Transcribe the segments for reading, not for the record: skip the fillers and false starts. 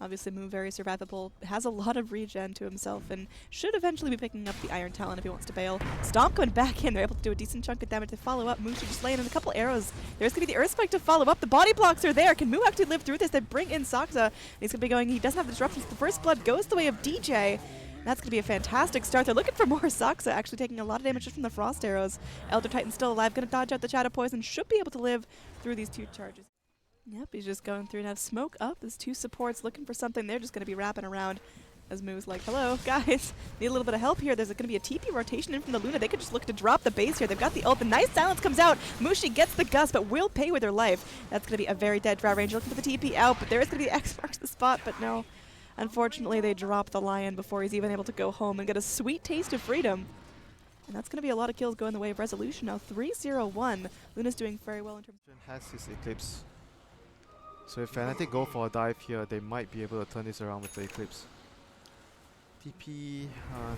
Obviously, Moo very survivable, has a lot of regen to himself, and should eventually be picking up the Iron Talon if he wants to bail. Stomp going back in, they're able to do a decent chunk of damage to follow up. Moo should just laying in a couple arrows. There's going to be the Earth Spike to follow up. The body blocks are there. Can Moo actually live through this? They bring in Saksa. He's going to be going, he doesn't have the disruptions. The first blood goes the way of DJ. That's going to be a fantastic start. They're looking for more Saksa, actually taking a lot of damage just from the Frost arrows. Elder Titan still alive, going to dodge out the Shadow Poison, should be able to live through these 2 charges. Yep, he's just going through and have smoke up. There's 2 supports looking for something. They're just going to be wrapping around as Moo's like, hello, guys. Need a little bit of help here. There's going to be a TP rotation in from the Luna. They could just look to drop the base here. They've got the ult. The nice silence comes out. Mushi gets the gust, but will pay with her life. That's going to be a very dead Drow Ranger looking for the TP out, but there is going to be X marks the spot, but no. Unfortunately, they drop the Lion before he's even able to go home and get a sweet taste of freedom. And that's going to be a lot of kills going the way of Resolution now. 3-0-1. Luna's doing very well in terms of... Has his Eclipse. So if Fnatic go for a dive here, they might be able to turn this around with the Eclipse. TP,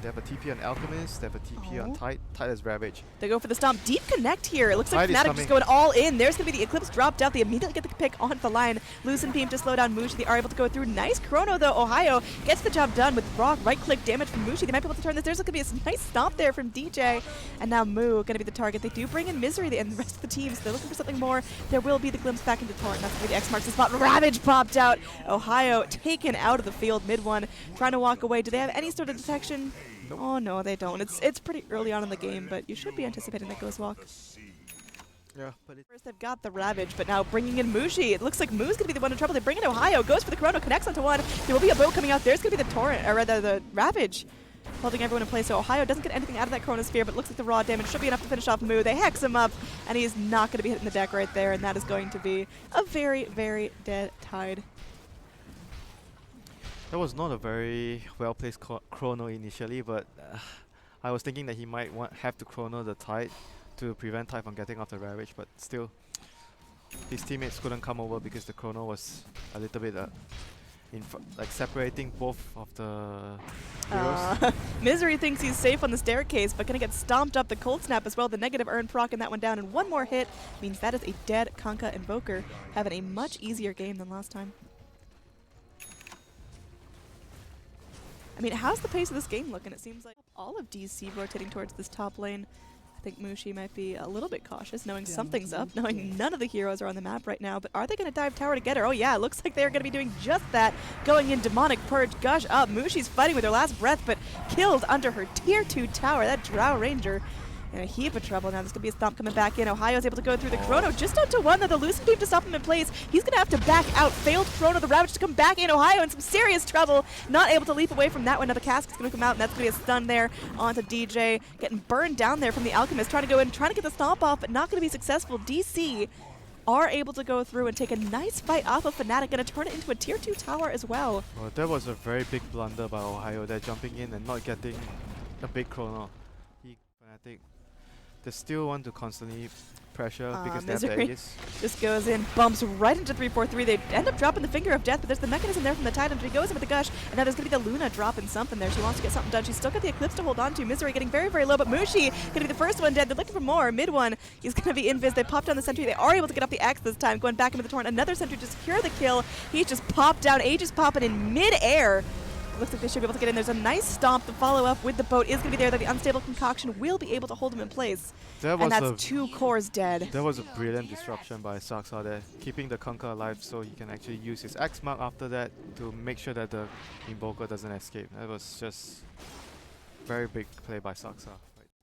they have a TP on Alchemist, they have a TP on Tide. Tide has Ravage. They go for the stomp. Deep connect here. It looks like Fnatic just going all in. There's going to be the Eclipse dropped out. They immediately get the pick on the line. Loosen Beam to slow down Mushi. They are able to go through. Nice chrono though. Ohio gets the job done with raw right-click damage from Mushi. They might be able to turn this. There's going to be a nice stomp there from DJ. And now Moo going to be the target. They do bring in Misery and the rest of the teams. They're looking for something more. There will be the glimpse back into Torrent. That's going to be the X marks the spot. Ravage popped out. Ohio taken out of the field. MidOne trying to walk away. Do they have any sort of detection? Nope. Oh no, they don't. It's pretty early on in the game, but you should be anticipating that Ghost Walk. Yeah, but First they've got the Ravage, but now bringing in Mushi. It looks like Moo's gonna be the one in trouble. They bring in Ohio, goes for the chrono, connects onto one. There will be a boat coming out. There's gonna be the Torrent, or rather the Ravage, holding everyone in place. So Ohio doesn't get anything out of that chronosphere, but looks like the raw damage should be enough to finish off Moo. They hex him up, and he's not gonna be hitting the deck right there, and that is going to be a very, very dead tide. that was not a very well-placed chrono initially, but I was thinking that he might have to chrono the Tide to prevent Tide from getting off the Ravage, but still, his teammates couldn't come over because the chrono was a little bit like separating both of the heroes. Misery thinks he's safe on the staircase, but gonna get stomped up. The Cold Snap as well. The negative Earn procking that one down, and one more hit means that is a dead Kanka Invoker, having a much easier game than last time. I mean, how's the pace of this game looking? It seems like all of DC rotating towards this top lane. I think Mushi might be a little bit cautious, knowing something's up, knowing none of the heroes are on the map right now. But are they going to dive tower together? Oh yeah, it looks like they're going to be doing just that. Going in Demonic Purge, gush up. Mushi's fighting with her last breath, but killed under her tier 2 tower. That Drow Ranger in a heap of trouble now. There's going to be a stomp coming back in. Ohio's able to go through the chrono just onto one. The Loosen Beam to stop him in place. He's going to have to back out. Failed chrono. The Ravage to come back in. Ohio in some serious trouble. Not able to leap away from that one. Now the cask is going to come out, and that's going to be a stun there onto DJ. Getting burned down there from the Alchemist. Trying to go in, trying to get the stomp off, but not going to be successful. DC are able to go through and take a nice fight off of Fnatic. Going to turn it into a tier 2 tower as well. Well, that was a very big blunder by Ohio. They're jumping in and not getting a big chrono. Fnatic, they still want to constantly pressure because they have the Aegis. Just goes in, bumps right into 3-4-3. They end up dropping the Finger of Death, but there's the mechanism there from the Titan. He goes in with the Gush, and now there's going to be the Luna dropping something there. She wants to get something done. She's still got the Eclipse to hold on to. Misery getting very, very low, but Mushi going to be the first one dead. They're looking for more. MidOne, he's going to be invis. They popped down the sentry. They are able to get off the Axe this time, going back into the Torrent. Another sentry to secure the kill. He's just popped down. Aegis popping in mid-air. Looks like they should be able to get in. There's a nice stomp. The follow-up with the boat is going to be there. That the Unstable Concoction will be able to hold him in place. And that's 2 cores dead. That was a brilliant disruption by Saksa there, keeping the Kanka alive so he can actually use his X mark after that to make sure that the Invoker doesn't escape. That was just very big play by Saksa.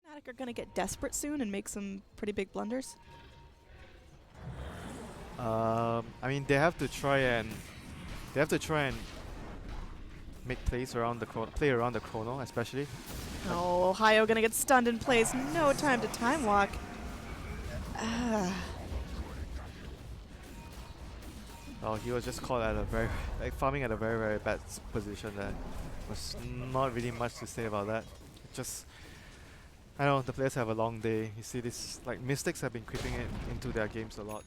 Fnatic are going to get desperate soon and make some pretty big blunders. I mean, they have to try and make plays around the chrono, especially. Oh, Ohio gonna get stunned in place. No time to time walk. Oh, he was just caught at a very, farming at a very, very bad position there. Was not really much to say about that. Just, I know the players have a long day. You see this, like, Mystics have been creeping into their games a lot.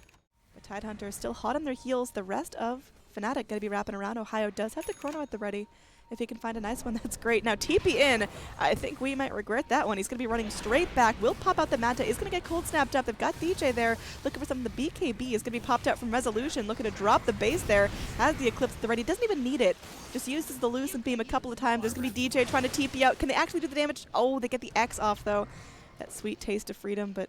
The Tidehunter is still hot on their heels. The rest of Fnatic gonna be wrapping around. Ohio does have the chrono at the ready. If he can find a nice one, that's great. Now TP in. I think we might regret that one. He's going to be running straight back. Will pop out the Manta. Is going to get cold snapped up. They've got DJ there looking for something. The BKB is going to be popped out from Resolution, looking to drop the base there. Has the Eclipse at the ready. Doesn't even need it. Just uses the Lucent Beam a couple of times. There's going to be DJ trying to TP out. Can they actually do the damage? Oh, they get the X off though. That sweet taste of freedom, but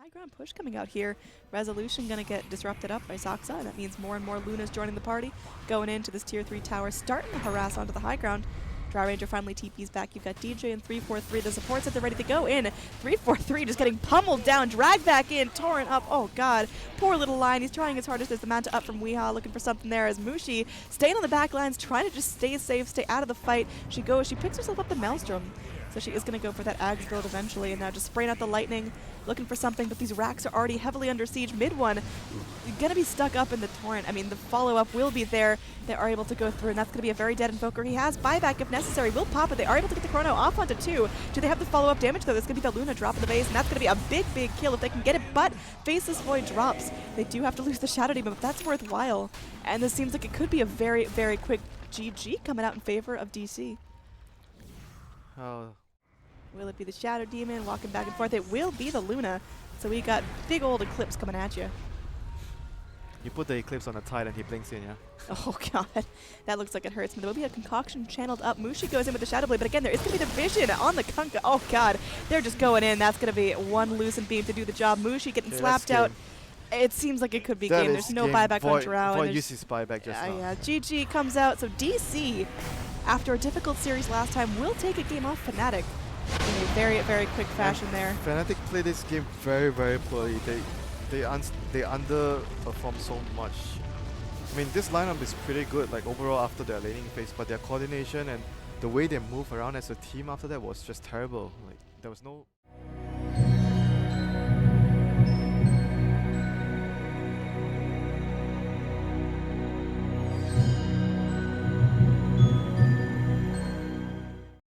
high ground push coming out here. Resolution going to get disrupted up by Saksa, and that means more and more Lunas joining the party. Going into this tier 3 tower, starting to harass onto the high ground. Dry Ranger finally TP's back. You've got DJ and 343. The supports at the ready to go in. 343 just getting pummeled down. Drag back in. Torrent up. Oh, God. Poor little line. He's trying his hardest. There's the Manta up from Weehaw, looking for something there as Mushi staying on the back lines, trying to just stay safe, stay out of the fight. She picks herself up the Maelstrom. So she is going to go for that Ags build eventually, and now just spraying out the lightning, looking for something, but these racks are already heavily under siege. MidOne, you're going to be stuck up in the Torrent. I mean, the follow-up will be there. They are able to go through, and that's going to be a very dead Invoker. He has buyback if necessary. Will pop it. They are able to get the Chrono off onto 2. Do they have the follow-up damage, though? There's going to be the Luna drop in the base, and that's going to be a big, big kill if they can get it, but Faceless Void drops. They do have to lose the Shadow Demon, but that's worthwhile. And this seems like it could be a very, very quick GG coming out in favor of DC. Oh. Will it be the Shadow Demon walking back and forth? It will be the Luna. So we got big old Eclipse coming at you. You put the Eclipse on the Tide and he blinks in, yeah? Oh, God. That looks like it hurts. But there will be a concoction channeled up. Mushi goes in with the Shadow Blade. But again, there is going to be the Vision on the Kunkka. Oh, God. They're just going in. That's going to be one Lucent Beam to do the job. Mushi getting slapped out. It seems like it could be game. There's no buyback on Drow. Void used his buyback just now. Yeah, GG comes out. So DC, after a difficult series last time, will take a game off Fnatic in a very, very quick fashion there. Fnatic played this game very, very poorly. They underperformed so much. I mean, this lineup is pretty good, like overall after their laning phase, but their coordination and the way they move around as a team after that was just terrible. Like there was no